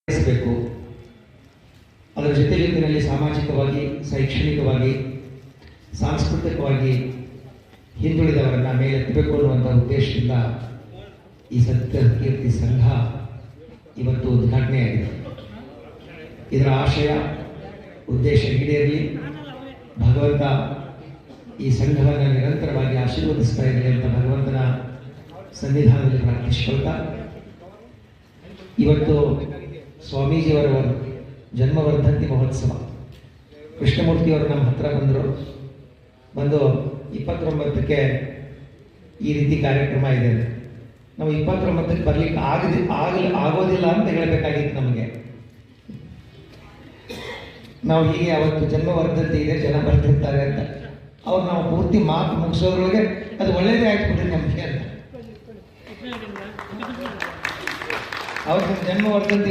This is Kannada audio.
ನಡೆಸಬೇಕು. ಅದರ ಜೊತೆಯಲ್ಲಿ ಸಾಮಾಜಿಕವಾಗಿ, ಶೈಕ್ಷಣಿಕವಾಗಿ, ಸಾಂಸ್ಕೃತಿಕವಾಗಿ ಹಿಂದುಳಿದವರನ್ನು ಮೇಲೆತ್ತಬೇಕು ಅನ್ನುವಂಥ ಉದ್ದೇಶದಿಂದ ಈ ಸತ್ಯಕೀರ್ತಿ ಸಂಘ ಇವತ್ತು ಉದ್ಘಾಟನೆಯಾಗಿದೆ. ಇದರ ಆಶಯ ಉದ್ದೇಶ ಈಡೇರಲಿ, ಭಗವಂತ ಈ ಸಂಘವನ್ನು ನಿರಂತರವಾಗಿ ಆಶೀರ್ವದಿಸ್ತಾ ಇರಲಿ ಅಂತ ಭಗವಂತನ ಸನ್ನಿಧಾನದಲ್ಲಿ ಪ್ರಾರ್ಥಿಸಿಕೊಳ್ತಾ, ಇವತ್ತು ಸ್ವಾಮೀಜಿಯವರ ಜನ್ಮವರ್ಧಂತಿ ಮಹೋತ್ಸವ, ಕೃಷ್ಣಮೂರ್ತಿಯವರು ನಮ್ಮ ಹತ್ರ ಬಂದು 29ಕ್ಕೆ ಈ ರೀತಿ ಕಾರ್ಯಕ್ರಮ ಇದೆ. ನಾವು 29ಕ್ಕೆ ಬರ್ಲಿಕ್ಕೆ ಆಗೋದಿಲ್ಲ ಅಂತ ಹೇಳಬೇಕಾಗಿತ್ತು ನಮಗೆ. ನಾವು ಹೀಗೆ ಅವತ್ತು ಜನ್ಮವರ್ಧಂತಿ ಇದೆ, ಜನ ಬರ್ತಿರ್ತಾರೆ ಅಂತ ಅವ್ರು ನಾವು ಪೂರ್ತಿ ಮಾತು ಮುಗಿಸೋದ್ರೊಳಗೆ ಅದು ಒಳ್ಳೇದೇ ಆಗ್ಬಿಟ್ರೆ ನಮಗೆ ಅಂತ. ಅವತ್ತು ಜನ್ಮವರ್ಧಂತಿ